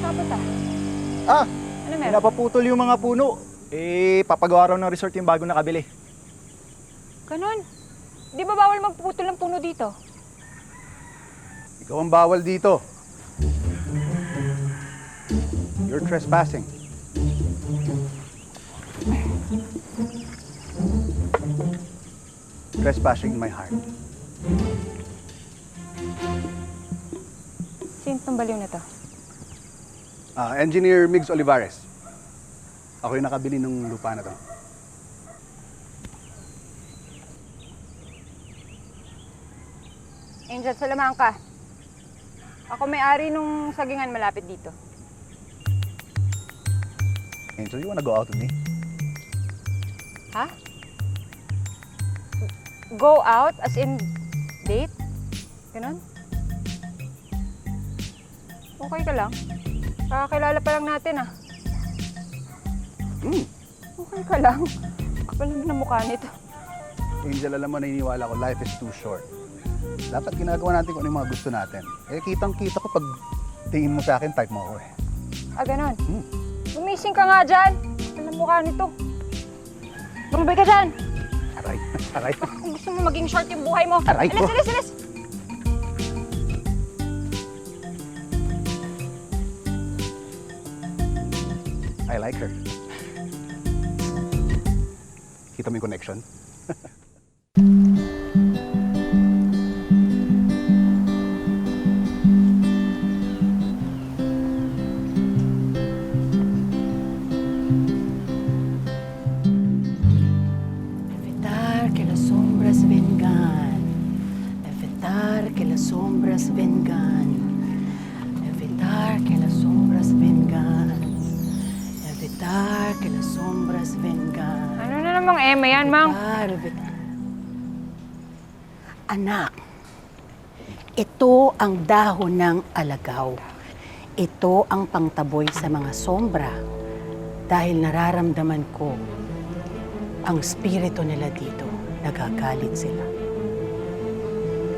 Sabot ah. Ah, Ano meron? napaputol yung mga puno. Papagawa raw ng resort yung bago nakabili. Ganon. Di ba bawal magpuputol ng puno dito? Ikaw ang bawal dito. You're trespassing. Trespassing in my heart. Sino tong baliw na to? Engineer Migs Olivares. Ako yung nakabili ng lupa na to. Angel Salamanca. Ako may-ari nung sagingan malapit dito. Angel, you wanna go out with me? Ha? Go out? As in date? Ganon? Okay ka lang? Kakakilala pa lang natin ah. Okay ka lang? Kapal naman ang mukha nito. Angel, alam mo, naniniwala ko, life is too short. Dapat ginagawa natin kung ano yung mga gusto natin. Kitang-kita ko pag tingin mo sa akin, type mo ako eh. Ah, ganon? Gumising ka nga dyan. Kapal ang mukha nito. Tumabay ka dyan. Aray, aray. Kung gusto mo maging short yung buhay mo. Aray ko. Alis, alis, alis. I like her. Kita mo yung connection? Evitar que las sombras vengan. Evitar que las sombras vengan. Evitar que las sombras vengan. Evitar que las sombras vengan. Ano na namang eme yan, Mang? Evitar. Anak, ito ang dahon ng alagaw. Ito ang pangtaboy sa mga sombra dahil nararamdaman ko ang spirito nila dito. Nagagalit sila.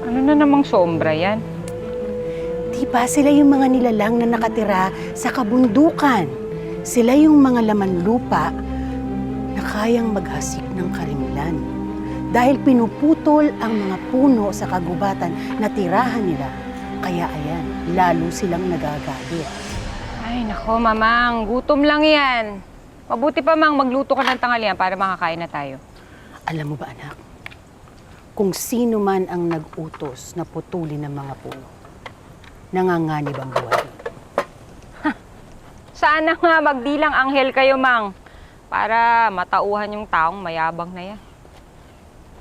Ano na namang sombra yan? Di ba sila yung mga nilalang na nakatira sa kabundukan? Sila yung mga laman lupa na kayang maghasik ng karinglan. Dahil pinuputol ang mga puno sa kagubatan na tirahan nila. Kaya ayan, lalo silang nagagalit. Ay, nako, Mamang. Gutom lang yan. Mabuti pa, Mang, magluto ka ng tanghalian para makakain na tayo. Alam mo ba, anak? Kung sino man ang nag-utos na putulin ng mga puno, nanganganib ang buhay. Sana nga magdilang anghel kayo, Mang. Para matauhan yung taong mayabang na yan.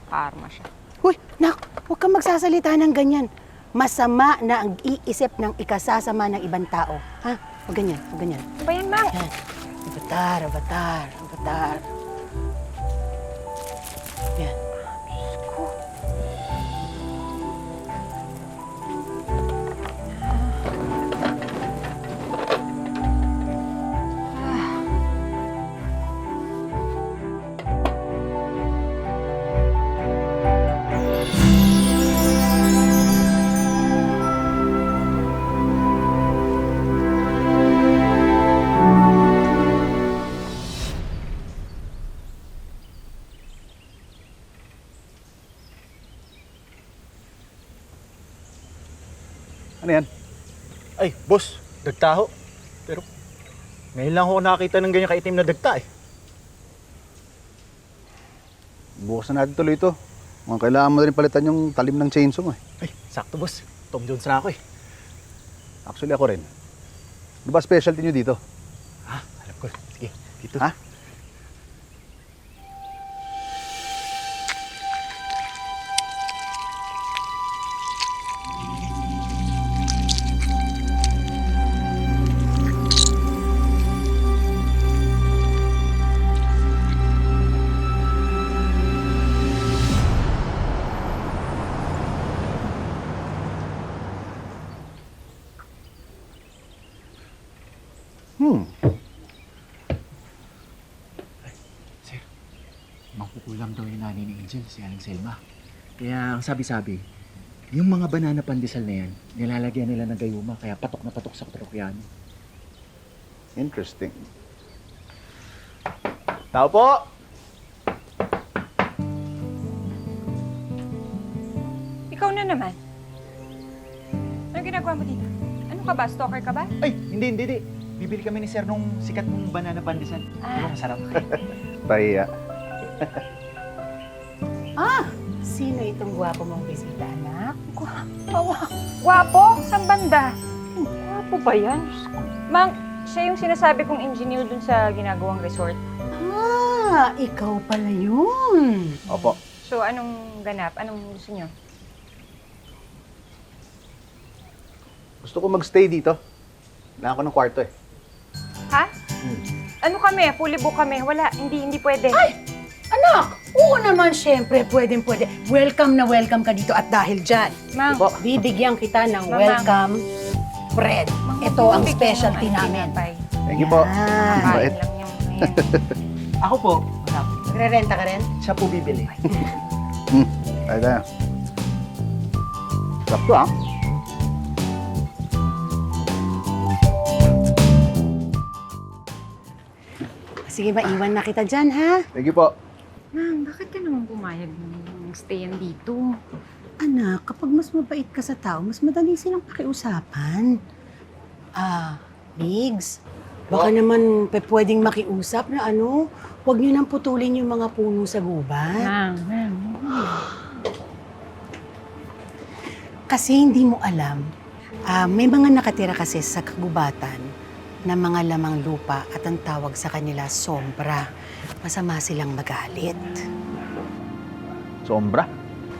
Karma siya. Huy, nak, huwag kang magsasalita ng ganyan. Masama na ang iisip ng ikasasama ng ibang tao. Ha? Huwag ganyan, huwag ganyan. Ano ba yan, Mang? Yan. Avatar, avatar, avatar. Yan. Ano yan? Ay, boss, dagtaho. Pero ngayon lang ako nakakita ng ganyan kaitim na dagta eh. Bukas na natin tuloy ito. Mukhang kailangan mo na rin palitan yung talim ng chainsaw mo eh. Ay, sakto boss. Tom Jones na ako eh. Actually ako rin. Ano ba specialty nyo dito? Ha? Alam ko. Sige, dito. Ha? Sir, makukulam daw yung nanay ni Angel, si Aling Selma. Kaya ang sabi-sabi, yung mga banana pandesal na yan, nilalagyan nila ng gayuma, kaya patok na patok sa trokyano. Interesting. Tao po! Ikaw na naman. Ano ginagawa mo dito? Ano ka ba? Stalker ka ba? Ay, hindi. Bibili kami ni Sir nung sikat mong banana pandesal. Diba masarap? Pahiya. Sino itong gwapo mong bisita, anak? Gwapo? Saan banda? Gwapo ba yan? Mang, siya yung sinasabi kong engineer dun sa ginagawang resort. Ikaw pala yun. Opo. So, anong ganap? Anong gusto niyo? Gusto ko magstay dito. Kailangan ko ng kwarto eh. Ha? Ano kami? Fully book kami. Wala, hindi pwede. Anak, oo naman, syempre, pwede. Welcome na welcome ka dito at dahil dyan, Mang, Opo. bibigyan kita ng Mama. welcome bread. Ito ang bigyan specialty ng namin. tinapay. Thank you po. Yan. Kain Bait. lang yung ngayon. Ako po. Masarap. Magre-renta ka rin? Siya po bibili. Tayo tayo. Sarap to ah. Sige, maiwan na kita dyan, ha? Thank you po. Mang, bakit ka naman pumayag ng stayan dito? Anak, kapag mas mabait ka sa tao, mas madali silang pakiusapan. Migs, baka naman pwedeng makiusap na huwag niyo nang putulin yung mga puno sa gubat. Mang. Kasi hindi mo alam, may mga nakatira kasi sa kagubatan na mga lamang lupa at ang tawag sa kanila sombra. Masama silang magalit. Sombra.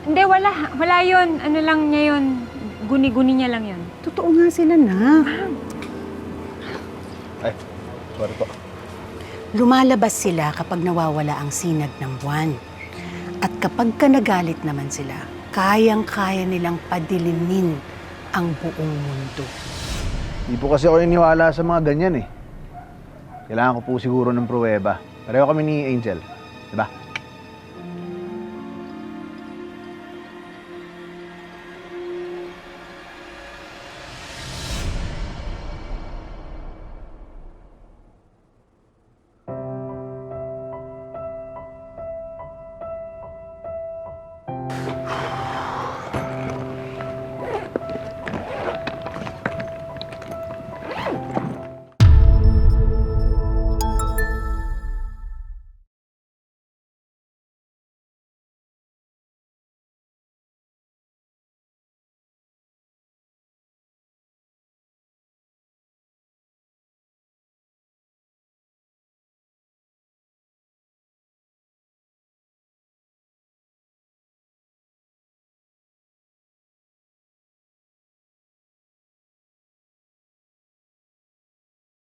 Hindi, wala. Wala yun. Ano lang niya yun. Guni-guni niya lang yun. Totoo nga sila na. Ay, sorry po. Lumalabas sila kapag nawawala ang sinag ng buwan. At kapag ka nagalit naman sila, kayang-kaya nilang padilimin ang buong mundo. Hindi po kasi ako niniwala sa mga ganyan eh. Kailangan ko po siguro ng pruweba. Pareho kami ni Angel. Diba?